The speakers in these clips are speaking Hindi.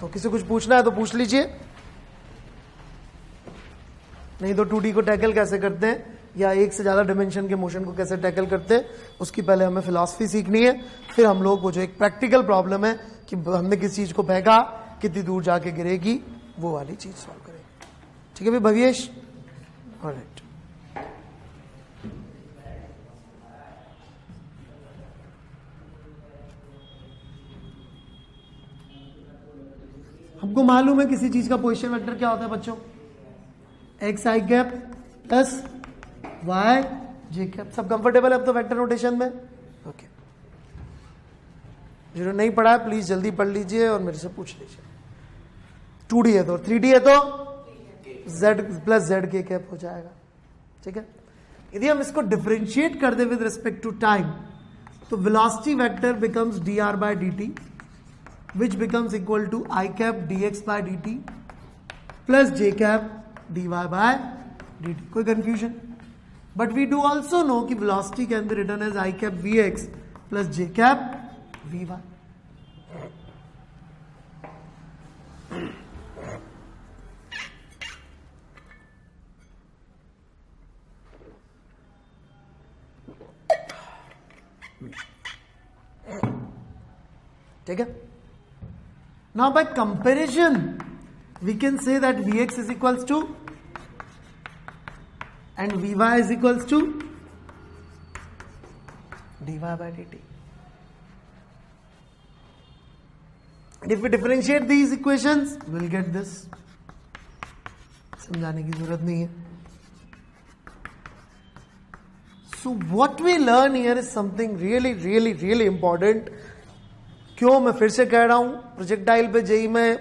तो किसी कुछ पूछना है तो पूछ लीजिए, नहीं तो 2D को टैकल कैसे करते हैं या एक से ज्यादा डिमेंशन के मोशन को कैसे टैकल करते हैं उसकी पहले हमें फिलॉसफी सीखनी है, फिर हम लोग वो जो एक प्रैक्टिकल प्रॉब्लम है कि हमने किस चीज को फेंका कितनी दूर जाके गिरेगी वो वाली चीज सॉल्व करेंगे। ठीक है भाई भवेश? ऑलराइट, हमको मालूम है किसी चीज का पोजीशन वेक्टर क्या होता है बच्चों, एक्स आई कैप प्लस वाई जे कैप। सब कंफर्टेबल है अब तो वेक्टर नोटेशन में? ओके, जो नहीं पढ़ा है प्लीज जल्दी पढ़ लीजिए और मेरे से पूछ लीजिए। 2D है तो 3D है तो z प्लस जेड के कैप हो जाएगा। ठीक है, यदि हम इसको डिफरेंशिएट कर दे विद रिस्पेक्ट टू टाइम तो velocity vector becomes dr by dt which becomes equal to I cap dx by dt plus j cap dy by dt। कोई confusion? But we do also know कि velocity can be written as I cap vx plus j cap vy। ठीक है, now by comparison we can say that vx is equals to and vy is equals to dy by dt, and if we differentiate these equations we will get this। समझाने की जरूरत नहीं है। So what we learn here is something really important। क्यों मैं फिर से कह रहा हूं, प्रोजेक्टाइल पे जेई में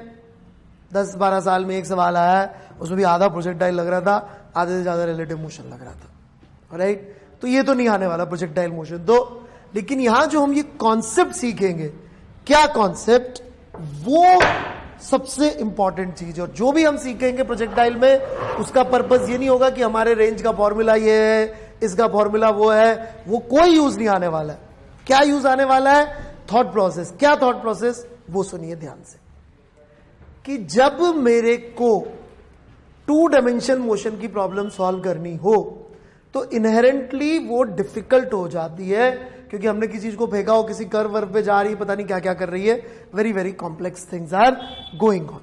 10-12 साल में एक सवाल आया है, उसमें भी आधा प्रोजेक्टाइल लग रहा था, आधे से ज्यादा रिलेटिव मोशन लग रहा था। राइट, तो ये तो नहीं आने वाला प्रोजेक्टाइल मोशन तो, लेकिन यहां जो हम ये कॉन्सेप्ट सीखेंगे, क्या कॉन्सेप्ट, वो सबसे इंपॉर्टेंट चीज। और जो भी हम सीखेंगे प्रोजेक्टाइल में उसका पर्पस ये नहीं होगा कि हमारे रेंज का फॉर्मूला ये है, इसका फॉर्मूला वो है, वो कोई यूज नहीं आने वाला है। क्या यूज आने वाला है? Thought process. क्या थॉट प्रोसेस? वो सुनिए ध्यान से कि जब मेरे को 2 डायमेंशन मोशन की प्रॉब्लम सॉल्व करनी हो तो इनहेरेंटली वो डिफिकल्ट हो जाती है, क्योंकि हमने किसी चीज को फेंका हो, किसी कर्व वर्व पे जा रही है, पता नहीं क्या क्या कर रही है, very complex things are going on.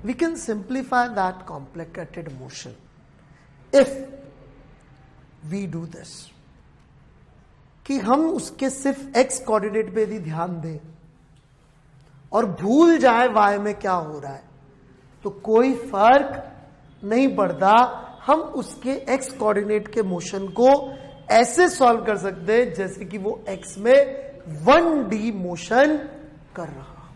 We can simplify that complicated motion if we do this, कि हम उसके सिर्फ एक्स कोऑर्डिनेट पे यदि ध्यान दें और भूल जाए वाई में क्या हो रहा है तो कोई फर्क नहीं पड़ता। हम उसके एक्स कोऑर्डिनेट के मोशन को ऐसे सॉल्व कर सकते हैं जैसे कि वो एक्स में 1D मोशन कर रहा।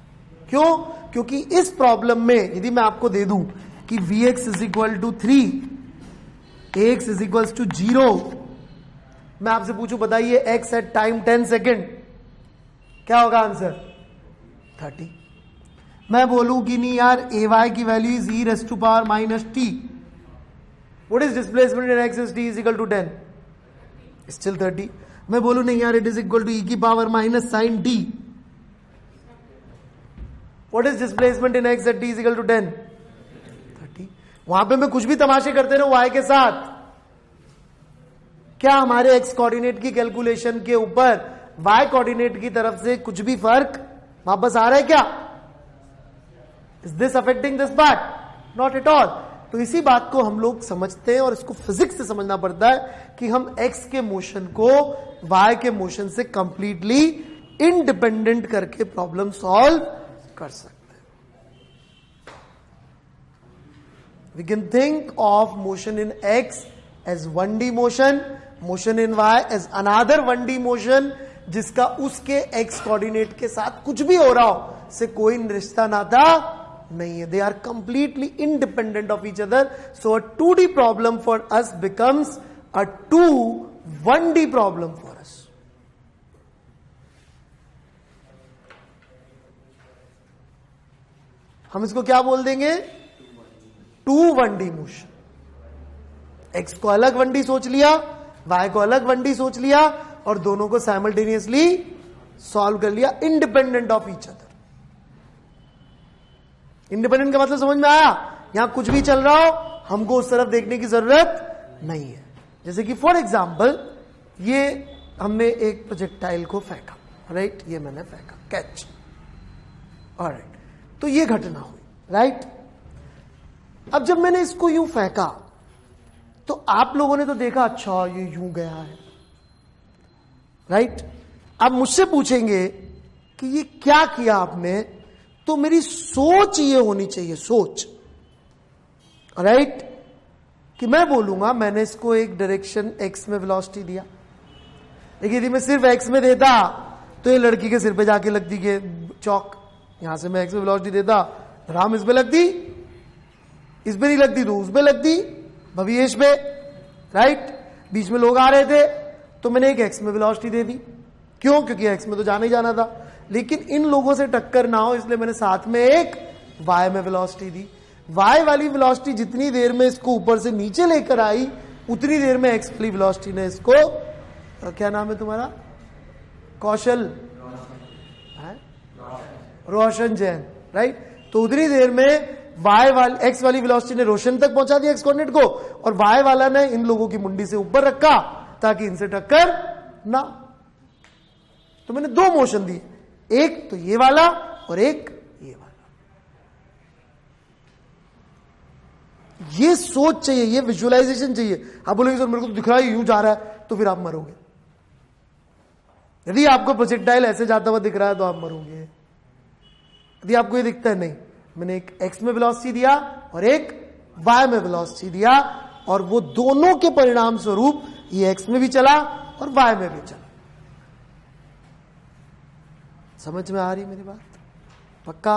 क्यों? क्योंकि इस प्रॉब्लम में यदि मैं आपको दे दूं कि Vx is equal to 3, Ax is equal to 0, मैं आपसे पूछूं बताइए x एट टाइम 10 सेकेंड क्या होगा आंसर? 30। मैं बोलूं कि नहीं यार ay की value is e raise to power minus t, what is displacement in x is t is equal to 10, still 30। मैं बोलूं नहीं यार it is equal to e की power minus sine t, what is displacement in x at t is equal to 10, 30। वहां पे मैं कुछ भी तमाशे करते रहूं y के साथ, क्या हमारे x कोऑर्डिनेट की कैलकुलेशन के ऊपर y कोऑर्डिनेट की तरफ से कुछ भी फर्क वापस आ रहा है क्या? Is this affecting this part? Not at all. तो इसी बात को हम लोग समझते हैं और इसको फिजिक्स से समझना पड़ता है कि हम x के मोशन को y के मोशन से कंप्लीटली इंडिपेंडेंट करके प्रॉब्लम सॉल्व कर सकते हैं। We can think of motion in x as 1D motion, motion in y as another 1D motion, जिसका उसके x कोऑर्डिनेट के साथ कुछ भी हो रहा हो से कोई रिश्ता नाता नहीं है। They are completely independent of each other. So a 2D problem for us becomes a 1D problem for us. हम इसको क्या बोल देंगे? 1D motion. x को अलग 1D सोच लिया, y को अलग 1D सोच लिया और दोनों को साइमल्टेनियसली सॉल्व कर लिया independent of each other. Independent का मतलब समझ में आया? यहां कुछ भी चल रहा हो हमको उस तरफ देखने की जरूरत नहीं है। जैसे कि फॉर एग्जाम्पल ये हमने एक प्रोजेक्टाइल को फेंका, राइट, ये मैंने फेंका, कैच, ऑलराइट, तो ये घटना हुई, राइट। अब जब मैंने इसको यूं फेंका तो आप लोगों ने तो देखा अच्छा ये यूं गया है, राइट। आप मुझसे पूछेंगे कि ये क्या किया आपने, तो मेरी सोच ये होनी चाहिए, सोच, राइट, कि मैं बोलूंगा मैंने इसको एक डायरेक्शन एक्स में वेलोसिटी दिया, लेकिन यदि मैं सिर्फ एक्स में देता तो ये लड़की के सिर पे जाके लगती के चौक, यहां से मैं एक्स में वेलोसिटी देता राम इस पे लगती, इस पे नहीं लगती तो उस पे लगती, भविष्य पे, राइट। बीच में लोग आ रहे थे तो मैंने एक एक्स में वेलोसिटी दे दी, क्यों? क्योंकि एक्स में तो जाना ही जाना था, लेकिन इन लोगों से टक्कर ना हो इसलिए मैंने साथ में एक वाई में वेलोसिटी दी। वाई वाली वेलोसिटी जितनी देर में इसको ऊपर से नीचे लेकर आई उतनी देर में एक्स वाली वेलोसिटी ने इसको, क्या नाम है तुम्हारा? कौशल, रोशन जैन, राइट। तो उतनी देर में वाई वाली एक्स वाली वेलोसिटी ने रोशन तक पहुंचा दिया एक्स कोऑर्डिनेट को, और वाई वाला ने इन लोगों की मुंडी से ऊपर रखा ताकि इनसे टक्कर ना। तो मैंने दो मोशन दिए, एक तो ये वाला और एक ये वाला। ये सोच चाहिए, ये विजुअलाइजेशन चाहिए। आप बोलेंगे सर मेरे को तो दिख रहा है यूं जा रहा है, तो फिर आप मरोगे। यदि आपको प्रोजेक्टाइल ऐसे जाता हुआ दिख रहा है तो आप मरोगे। यदि आपको ये दिखता है नहीं, मैंने एक एक्स में वेलोसिटी दिया और एक वाई में वेलोसिटी दिया, और वो दोनों के परिणाम स्वरूप ये एक्स में भी चला और वाई में भी चला। समझ में आ रही मेरी बात? पक्का?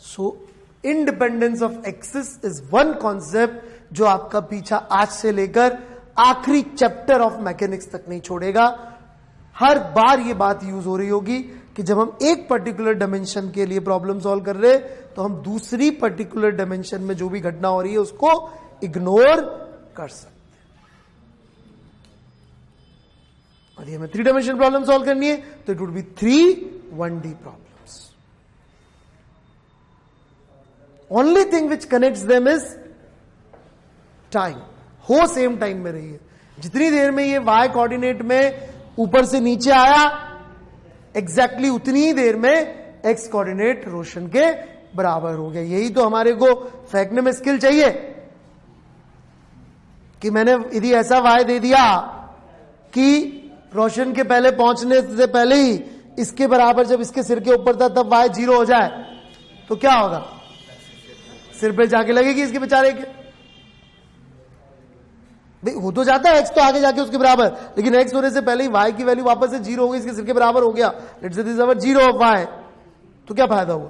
So independence of axis is one concept जो आपका पीछा आज से लेकर आखिरी चैप्टर ऑफ मैकेनिक्स तक नहीं छोड़ेगा। हर बार ये बात यूज हो रही होगी कि जब हम एक पर्टिकुलर डायमेंशन के लिए प्रॉब्लम सॉल्व कर रहे हैं तो हम दूसरी पर्टिकुलर डायमेंशन में जो भी घटना हो रही है उसको इग्नोर कर सकते हैं। और ये हमें 3 डायमेंशन प्रॉब्लम सॉल्व करनी है तो it would be 3 1D problems. Only thing which connects them is time. हो सेम टाइम में रही है। जितनी देर में ये y कोऑर्डिनेट में ऊपर से नीचे आया एग्जैक्टली उतनी ही देर में x कोऑर्डिनेट रोशन के बराबर हो गया। यही तो हमारे को फेंकने में स्किल चाहिए कि मैंने यदि ऐसा y दे दिया कि रोशन के पहले पहुंचने से पहले ही इसके बराबर जब इसके सिर के ऊपर था तब y 0 हो जाए तो क्या होगा? सिर पे जाके लगेगी इसके बेचारे के। हो तो जाता है x तो आगे जाके उसके बराबर, लेकिन x होने से पहले ही y की वैल्यू वापस से 0 हो गई, इसके सिर के बराबर हो गया। Let's say this is our 0 of y, तो क्या फायदा हुआ?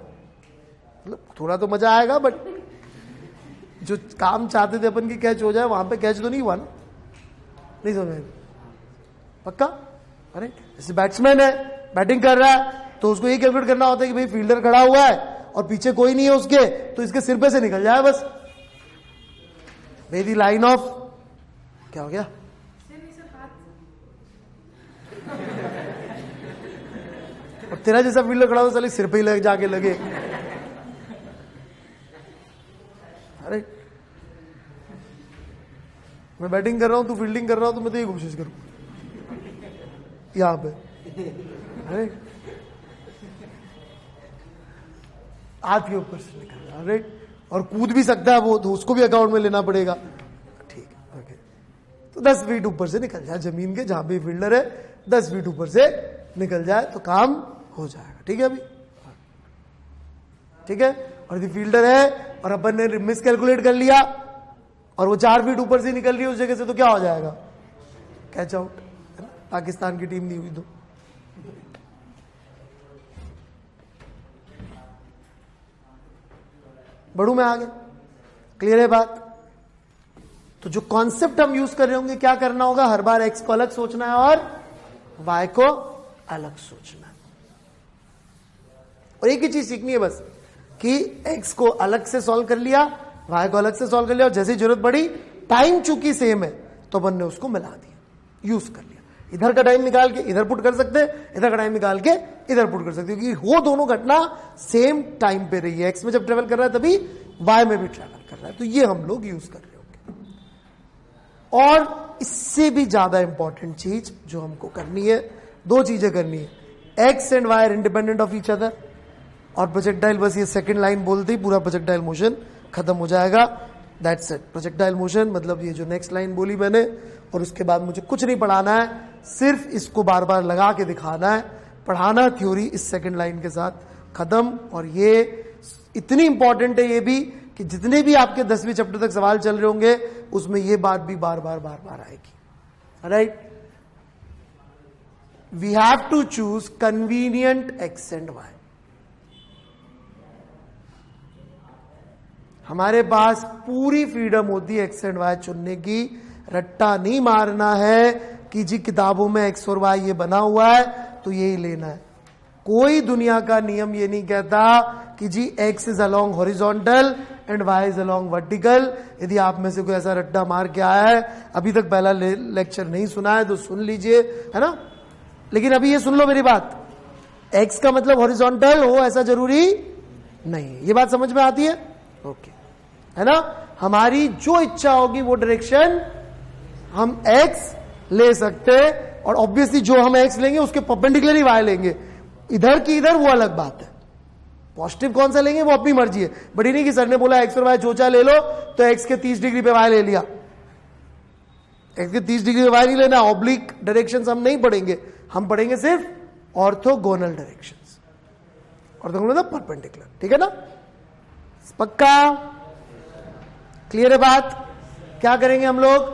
मतलब थोड़ा तो मजा आएगा, बट जो काम चाहते थे अपन की कैच हो जाए वहां पे कैच तो नहीं हुआ ना। नहीं समझ पक्का? अरे जैसे बैट्समैन है, बैटिंग कर रहा है तो उसको ये कैलकुलेट करना होता है कि भाई फील्डर खड़ा हुआ है और पीछे कोई नहीं है उसके, तो इसके सिर पे से निकल जाए बस। मेरी लाइन ऑफ क्या हो गया? और तेरा जैसा फील्डर खड़ा हो चले सिर पे ही लग जाके लगे। अरे मैं बैटिंग कर रहा हूं, तू फील्डिंग कर रहा हूं, तो मैं तो ये कोशिश करूं यहां पे। अरे हाथ के ऊपर से निकल रहा, राइट, और कूद भी सकता है वो, तो उसको भी अकाउंट में लेना पड़ेगा। ठीक है, ओके, तो 10 फीट ऊपर से निकल जाए जमीन के, जहां पे फील्डर है 10 फीट ऊपर से निकल जाए तो काम हो जाएगा। ठीक है, अभी ठीक है। और यदि फील्डर है और अपन ने मिस कैलकुलेट कर लिया और वो 4 फीट ऊपर से निकल रही है उस जगह से, तो क्या हो जाएगा? Catch out. पाकिस्तान की टीम नहीं हुई तो। बढ़ू मैं आगे, क्लियर है बात? तो जो कॉन्सेप्ट हम यूज कर रहे होंगे, क्या करना होगा? हर बार एक्स को अलग सोचना है और वाई को अलग सोचना है। और एक ही चीज सीखनी है बस कि एक्स को अलग से सॉल्व कर लिया, वाई को अलग से सॉल्व कर लिया, और जैसी जरूरत पड़ी, टाइम चूंकि सेम है तो अपन ने उसको मिला दिया, यूज कर लिया। इधर का टाइम निकाल के इधर पुट कर सकते हैं, इधर का टाइम निकाल के इधर पुट कर सकते हैं, क्योंकि वो दोनों घटना सेम टाइम पे रही है। एक्स में जब ट्रेवल कर रहा है तभी वाई में भी ट्रेवल कर रहा है, तो ये हम लोग यूज कर रहे होंगे। और इससे भी ज्यादा इंपॉर्टेंट चीज जो हमको करनी है, दो चीजें करनी है, x and y are independent of each other, और प्रोजेक्टाइल बस ये सेकंड लाइन बोलते ही पूरा प्रोजेक्टाइल मोशन खत्म हो जाएगा। That's it. प्रोजेक्टाइल मोशन मतलब ये जो नेक्स्ट लाइन बोली मैंने, और उसके बाद मुझे कुछ नहीं पढ़ाना है, सिर्फ इसको बार बार लगा के दिखाना है। पढ़ाना थ्योरी इस सेकंड लाइन के साथ खत्म। और ये इतनी इंपॉर्टेंट है ये भी कि जितने भी आपके 10वीं चैप्टर तक सवाल चल रहे होंगे उसमें ये बात भी बार बार आएगी। Right, we have to choose convenient x and y. हमारे पास पूरी फ्रीडम होती है एक्स एंड वाई चुनने की। रट्टा नहीं मारना है कि जी किताबों में एक्स और वाई ये बना हुआ है तो यही लेना है। कोई दुनिया का नियम ये नहीं कहता कि g x is along horizontal and y is along vertical. यदि आप में से कोई ऐसा रट्टा मार के आया है, अभी तक पहला लेक्चर नहीं सुना है तो सुन लीजिए, है ना। लेकिन अभी ये सुन लो मेरी बात, एक्स का मतलब हॉरिजॉन्टल हो ऐसा जरूरी नहीं। ये बात समझ में आती है? ओके, है ना। हमारी जो इच्छा होगी वो डायरेक्शन हम एक्स ले सकते हैं, और ऑब्वियसली जो हम एक्स लेंगे उसके परपेंडिकुलर ही वाई लेंगे। इधर की इधर वो अलग बात है। पॉजिटिव कौन सा लेंगे वो अपनी मर्जी है, बट ये नहीं कि सर ने बोला एक्स और वाई जो चाहे ले लो तो एक्स के 30 डिग्री पे वाई ले लिया। एक्स के 30 डिग्री पे वाई नहीं लेना। ऑब्लिक डायरेक्शंस हम नहीं पढ़ेंगे, हम पढ़ेंगे सिर्फ ऑर्थोगोनल डायरेक्शंस। ऑर्थोगोनल मतलब परपेंडिकुलर, ठीक है ना। पक्का क्लियर है बात? क्या करेंगे हम लोग?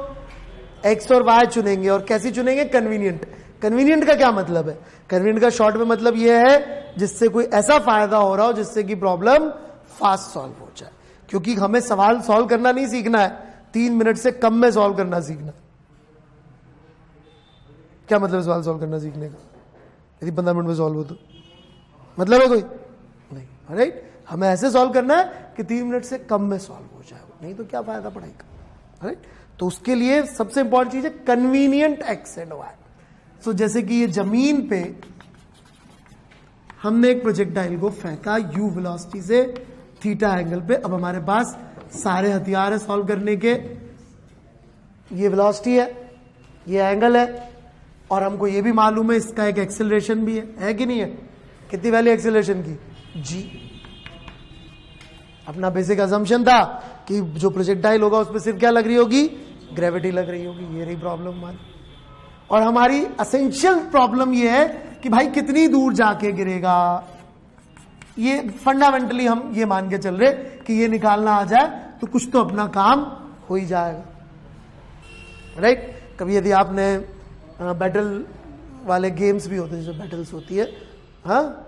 एक्स और वाई चुनेंगे, और कैसी चुनेंगे? कन्वीनियंट। कन्वीनियंट का क्या मतलब है? कन्वीनियंट का शॉर्ट में मतलब यह है जिससे कोई ऐसा फायदा हो रहा हो जिससे कि प्रॉब्लम फास्ट सॉल्व हो जाए। क्योंकि हमें सवाल सॉल्व करना नहीं सीखना है, 3 मिनट से कम में सॉल्व करना सीखना है। क्या मतलब सवाल सॉल्व करना सीखने का? यदि 15 मिनट में सॉल्व हो तो मतलब है कोई नहीं। राइट, हमें ऐसे सॉल्व करना है कि 3 मिनट से कम में सॉल्व हो जाए, नहीं तो क्या फायदा पढ़ाई का। राइट, तो उसके लिए सबसे इंपॉर्टेंट चीज है कन्वीनियंट एक्स एंड वाई। सो जैसे कि ये जमीन पे हमने एक प्रोजेक्टाइल को फेंका यू वेलोसिटी से थीटा एंगल पे। अब हमारे पास सारे हथियार है सॉल्व करने के। ये वेलोसिटी है, ये एंगल है, और हमको ये भी मालूम है इसका एक एक्सेलरेशन भी है कि नहीं है? कितनी वैल्यू एक्सेलरेशन की? जी। अपना बेसिक अजम्पशन था कि जो प्रोजेक्टाइल होगा उस पर सिर्फ क्या लग रही होगी? ग्रेविटी लग रही होगी। ये रही प्रॉब्लम हमारी। और हमारी असेंशियल प्रॉब्लम ये है कि भाई कितनी दूर जाके गिरेगा। ये फंडामेंटली हम ये मान के चल रहे कि ये निकालना आ जाए तो कुछ तो अपना काम हो ही जाएगा। राइट, कभी यदि आपने बैटल वाले गेम्स भी होते हैं, जो बैटल्स होती है, हाँ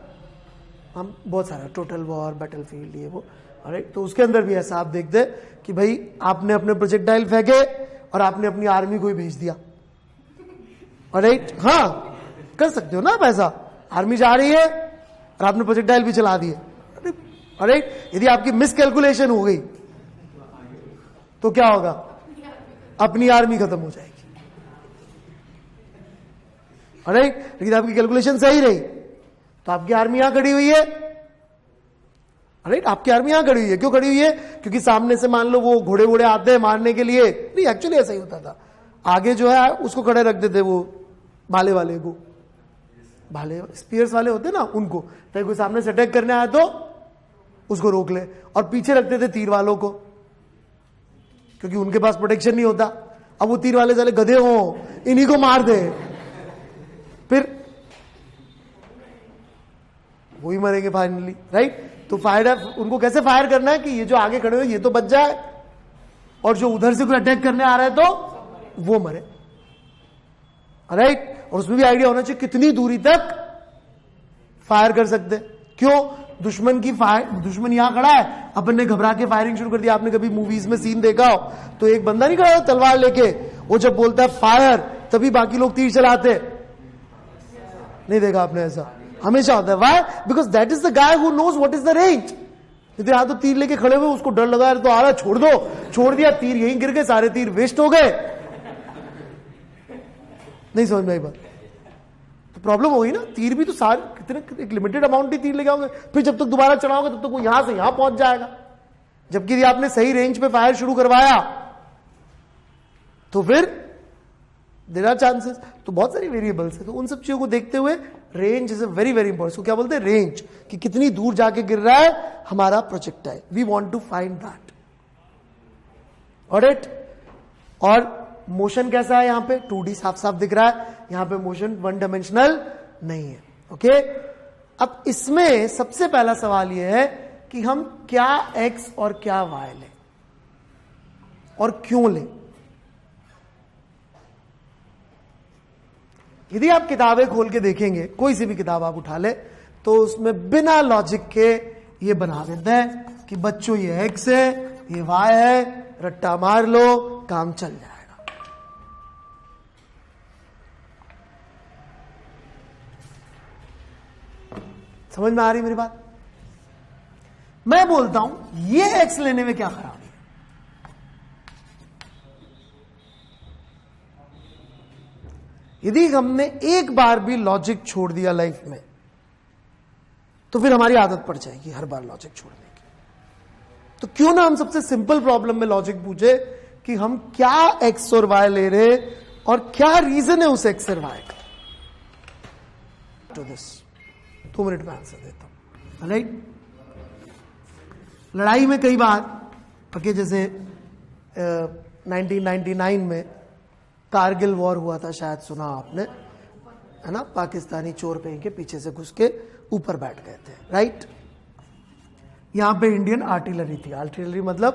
हम बहुत सारा टोटल वॉर, बैटल फील्ड, ये वो, राइट, तो उसके अंदर भी ऐसा आप देखते कि भाई आपने अपने प्रोजेक्टाइल फेंके और आपने अपनी आर्मी को ही भेज दिया। राइट, हाँ कर सकते हो ना आप ऐसा। आर्मी जा रही है और आपने प्रोजेक्टाइल भी चला दिए। राइट, यदि आपकी मिस कैलकुलेशन हो गई तो क्या होगा? अपनी आर्मी खत्म हो जाएगी। राइट, लेकिन आपकी कैलकुलेशन सही रही तो आपकी आर्मी यहां खड़ी हुई है। राइट, आपकी आर्मी यहां खड़ी हुई है। क्यों खड़ी हुई है? क्योंकि सामने से मान लो वो घोड़े वोड़े आते हैं मारने के लिए। नहीं, एक्चुअली ऐसा ही होता था। आगे जो है उसको खड़े रख देते, वो भाले वाले को, भाले स्पीयर्स वाले होते ना उनको, तो कोई सामने से अटैक करने आया तो उसको रोक ले। और पीछे रखते थे तीर वालों को, क्योंकि उनके पास प्रोटेक्शन नहीं होता। अब वो तीर वाले साले गधे हो, इन्हीं को मार दे, फिर वही मरेंगे फाइनली। राइट, तो फायर उनको कैसे फायर करना है कि ये जो आगे खड़े हुए ये तो बच जाए, और जो उधर से कोई अटैक करने आ रहा है तो वो मरे। राइट, और उसमें भी आइडिया होना चाहिए कितनी दूरी तक फायर कर सकते। क्यों? दुश्मन की फायर, दुश्मन यहां खड़ा है, अपन ने घबरा के फायरिंग शुरू कर दी। आपने कभी मूवीज में सीन देखा हो तो एक बंदा नहीं खड़ा तलवार लेके, वो जब बोलता है फायर तभी बाकी लोग तीर चलाते। नहीं देखा आपने? ऐसा हमेशा होता है। Why? Because that is the guy who knows what is the range. यहां तो तीर लेके खड़े हुए, उसको डर लगा तो आ रहा, छोड़ दो, छोड़ दिया, तीर यहीं गिर गए, सारे तीर वेस्ट हो गए। नहीं समझ में आई बात? तो प्रॉब्लम होगी ना, तीर भी तो सारे कितने, एक लिमिटेड अमाउंट ही तीर ले जाओगे, फिर जब तक दोबारा चढ़ाओगे तब तक वो यहां से यहां पहुंच जाएगा। जबकि यदि आपने सही रेंज पे फायर शुरू करवाया तो फिर देयर आर चांसेस। तो बहुत सारी वेरिएबल्स है, तो उन सब चीजों को देखते हुए range is a very very important. तो क्या बोलते हैं, रेंज, कि कितनी दूर जाके गिर रहा है हमारा projectile, we want to find that. Alright, और मोशन कैसा है, यहां पे 2D साफ साफ दिख रहा है, यहां पे मोशन वन डायमेंशनल नहीं है। ओके, अब इसमें सबसे पहला सवाल यह है कि हम क्या x और क्या y लें और क्यों लें। यदि आप किताबें खोल के देखेंगे, कोई सी भी किताब आप उठा ले, तो उसमें बिना लॉजिक के ये बना देते हैं कि बच्चों ये x है, ये y है, रट्टा मार लो, काम चल जाएगा। समझ में आ रही मेरी बात? मैं बोलता हूं ये x लेने में क्या खराबी है? यदि हमने एक बार भी लॉजिक छोड़ दिया लाइफ में, तो फिर हमारी आदत पड़ जाएगी हर बार लॉजिक छोड़ने की। तो क्यों ना हम सबसे सिंपल प्रॉब्लम में लॉजिक पूछे कि हम क्या x और y ले रहे और क्या रीजन है उस x और y का। टू दिस 2 मिनट में आंसर देता हूं। राइट, लड़ाई में कई बार ओके, जैसे 1999 में कारगिल वॉर हुआ था, शायद सुना आपने, है ना, पाकिस्तानी चोर कहीं के पीछे से घुस के ऊपर बैठ गए थे। राइट, यहां पे इंडियन आर्टिलरी थी, आर्टिलरी मतलब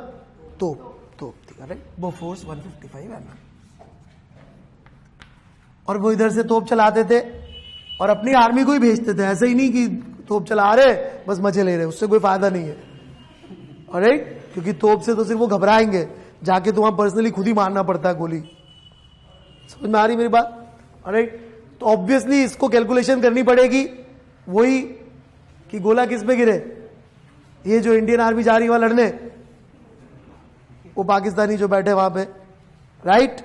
तोप थी, राइट, बोफोर्स 155 mm, और वो इधर से तोप चलाते थे और अपनी आर्मी को ही भेजते थे, ऐसे ही नहीं कि तोप चला रहे बस मजे ले रहे, उससे कोई फायदा नहीं है। ऑलराइट, क्योंकि तोप से तो सिर्फ वो घबराएंगे, जाके तो वहां पर्सनली खुद ही मारना पड़ता है गोली। समझ में आ रही मेरी बात? ऑलराइट, तो ऑब्वियसली इसको कैलकुलेशन करनी पड़ेगी, वही कि गोला किस पे गिरे, ये जो इंडियन आर्मी जा रही वहां लड़ने, वो पाकिस्तानी जो बैठे वहां पे। राइट,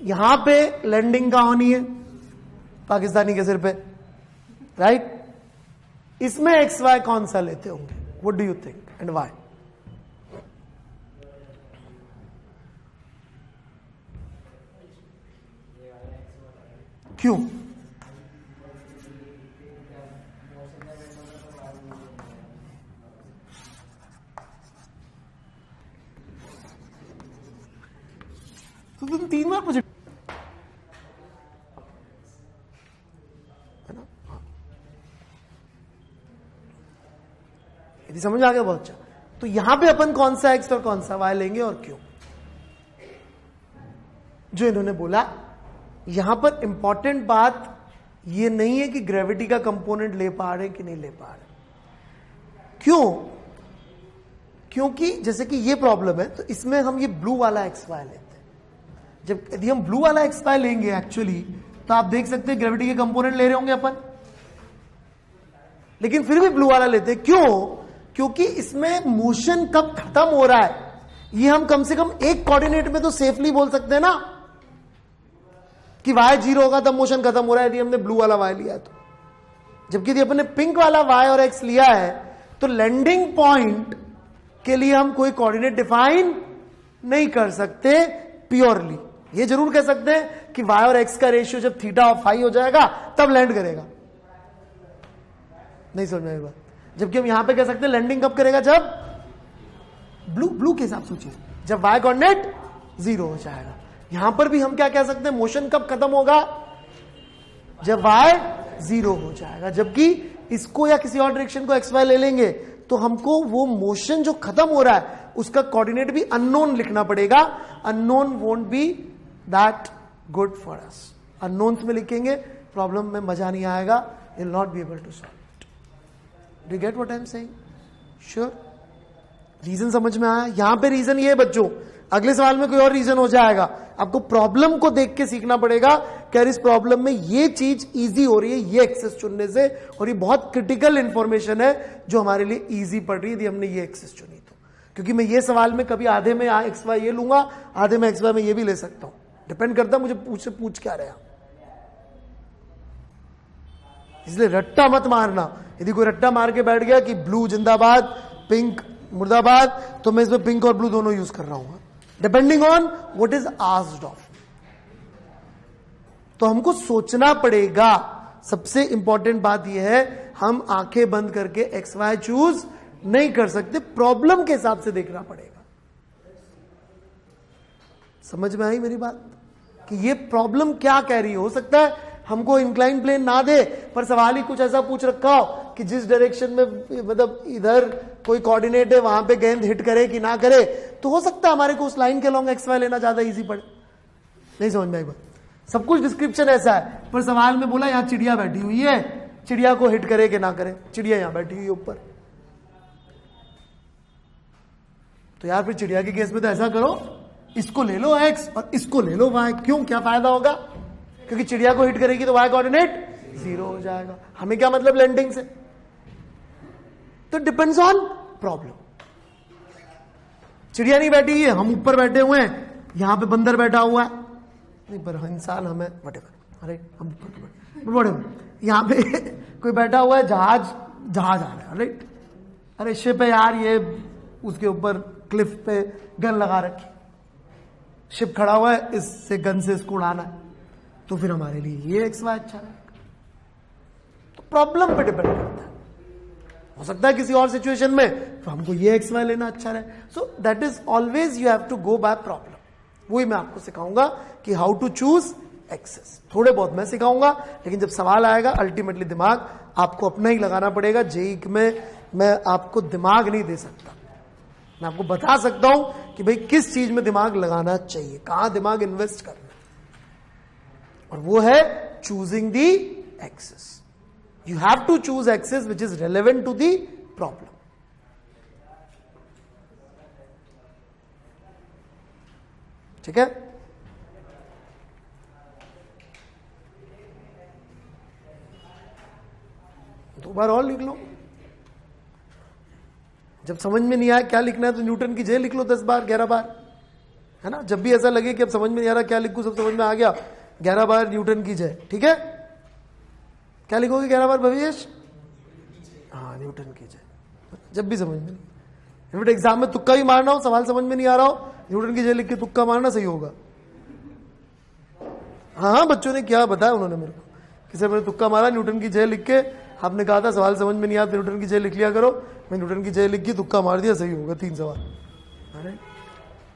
यहां पे लैंडिंग कहां होनी है, पाकिस्तानी के सिर पे। राइट, इसमें एक्स वाई कौन सा लेते होंगे, what do you think and y? क्यों? तो तुम 3 बार मुझे, है ना, यदि समझ आ गया बहुत अच्छा। तो यहां पे अपन कौन सा एक्स और कौन सा वाई लेंगे और क्यों? जो इन्होंने बोला, यहां पर इंपॉर्टेंट बात ये नहीं है कि ग्रेविटी का कंपोनेंट ले पा रहे कि नहीं ले पा रहे। क्यों? क्योंकि जैसे कि ये प्रॉब्लम है, तो इसमें हम ये ब्लू वाला एक्स वाई लेते हैं। जब यदि हम ब्लू वाला एक्स वाई लेंगे एक्चुअली, तो आप देख सकते हैं ग्रेविटी के कंपोनेंट ले रहे होंगे अपन, लेकिन फिर भी ब्लू वाला लेते हैं। क्यों? क्योंकि इसमें मोशन कब खत्म हो रहा है ये हम कम से कम एक कोऑर्डिनेट में तो सेफली बोल सकते हैं ना, कि y 0 होगा तब मोशन खत्म हो रहा है, यदि हमने ब्लू वाला y लिया तो। जबकि यदि अपने पिंक वाला y और x लिया है, तो लैंडिंग पॉइंट के लिए हम कोई कोऑर्डिनेट डिफाइन नहीं कर सकते प्योरली। ये जरूर कह सकते हैं कि y और x का रेशियो जब थीटा और फाई हो जाएगा तब लैंड करेगा। नहीं समझ में बात? जबकि हम यहां पे कह सकते हैं लैंडिंग कब करेगा, जब ब्लू के हिसाब सोचिए, जब y कोऑर्डिनेट 0 हो जाएगा। यहां पर भी हम क्या कह सकते हैं, मोशन कब खत्म होगा, जब y 0 हो जाएगा। जबकि इसको या किसी और डायरेक्शन को x y ले लेंगे तो हमको वो मोशन जो खत्म हो रहा है उसका कोऑर्डिनेट भी अननोन लिखना पड़ेगा। Unknown won't be that good for us. Unknowns में लिखेंगे प्रॉब्लम में मजा नहीं आएगा, you will not be able to solve it. Do you get what I am saying? Sure? Reason समझ में आया? यहां पे रीजन ये है बच्चों, अगले सवाल में कोई और रीजन हो जाएगा। आपको प्रॉब्लम को देख के सीखना पड़ेगा कि इस प्रॉब्लम में ये चीज इजी हो रही है ये एक्सेस चुनने से, और ये बहुत क्रिटिकल इंफॉर्मेशन है जो हमारे लिए इजी पड़ रही है यदि हमने ये एक्सेस चुनी तो। क्योंकि मैं ये सवाल में कभी आधे में एक्स वाई ये लूंगा, आधे में एक्स वाई में ये भी ले सकता हूं। डिपेंड करता है मुझे पूछ क्या रहे आप। इसलिए रट्टा मत मारना। यदि कोई रट्टा मार के बैठ गया कि ब्लू जिंदाबाद, पिंक मुर्दाबाद, तो मैं इसमें पिंक और ब्लू दोनों यूज कर रहा हूं, depending on what is asked of. तो हमको सोचना पड़ेगा। सबसे इंपॉर्टेंट बात यह है, हम आंखें बंद करके एक्स वाई चूज नहीं कर सकते, प्रॉब्लम के हिसाब से देखना पड़ेगा। समझ में आई मेरी बात कि ये प्रॉब्लम क्या कह रही है। हो सकता है हमको इंक्लाइन प्लेन ना दे, पर सवाल ही कुछ ऐसा पूछ रखा हो कि जिस डायरेक्शन में, मतलब इधर कोई कोऑर्डिनेट है, वहां पे गेंद हिट करे कि ना करे, तो हो सकता है हमारे को उस लाइन के लॉन्ग एक्स वाई लेना ज्यादा इजी पड़े। नहीं समझ में आई बात? सब कुछ डिस्क्रिप्शन ऐसा है, पर सवाल में बोला यहां चिड़िया बैठी हुई है, चिड़िया को हिट करे कि ना करे, चिड़िया यहां बैठी हुई है ऊपर। तो यार फिर चिड़िया के केस में तो ऐसा करो, इसको ले लो एक्स और इसको ले लो वाई। क्यों, क्या फायदा होगा? क्योंकि चिड़िया को हिट करेगी तो वाई कोऑर्डिनेट 0 हो जाएगा। हमें क्या मतलब लैंडिंग से? तो डिपेंड्स ऑन प्रॉब्लम। चिड़िया नहीं बैठी हुई है, हम ऊपर बैठे हुए हैं, यहां पे बंदर बैठा हुआ है, नहीं पर इंसान हमें वटेवर, अरे हम ऊपर यहां पे कोई बैठा हुआ है, जहाज आ रहा है, राइट? अरे शिप है यार, ये उसके ऊपर क्लिफ पे गन लगा रखी, शिप खड़ा हुआ है, इससे गन से इसको उड़ाना है, तो फिर हमारे लिए ये एक्स वाई अच्छा है। तो प्रॉब्लम पे डिपेंड करता है। हो सकता है किसी और सिचुएशन में तो हमको ये एक्स वाई लेना अच्छा रहे। So that is always you have to go by problem. वही मैं आपको सिखाऊंगा कि हाउ टू चूज एक्सेस। थोड़े बहुत मैं सिखाऊंगा, लेकिन जब सवाल आएगा अल्टीमेटली दिमाग आपको अपना ही लगाना पड़ेगा। जेईई में मैं आपको दिमाग नहीं दे सकता, मैं आपको बता सकता हूं कि भाई किस चीज में दिमाग लगाना चाहिए, कहां दिमाग इन्वेस्ट करना, और वो है choosing the axes. You have to choose axes which is relevant to the problem. ठीक है? दो बार और लिख लो। जब समझ में नहीं आया क्या लिखना है तो न्यूटन की जे लिख लो 10 बार 11 बार, है ना? जब भी ऐसा लगे कि अब समझ में नहीं आ रहा क्या लिखूं, सब समझ में आ गया, 11 बार न्यूटन की जय। ठीक है? क्या लिखोगे 11 बार भविष्य? हाँ, न्यूटन की जय। जब भी समझ में नहीं, एग्जाम में तुक्का ही मारना हो, सवाल समझ में नहीं आ रहा हो, न्यूटन की जय लिख के तुक्का मारना सही होगा। हाँ, बच्चों ने क्या बताया, उन्होंने मेरे को किसी मैंने तुक्का मारा, न्यूटन की जय लिख के, आपने कहा था सवाल समझ में नहीं आता न्यूटन की जय लिख लिया करो, मैं न्यूटन की जय लिख के तुक्का मार दिया, सही होगा 3 सवाल।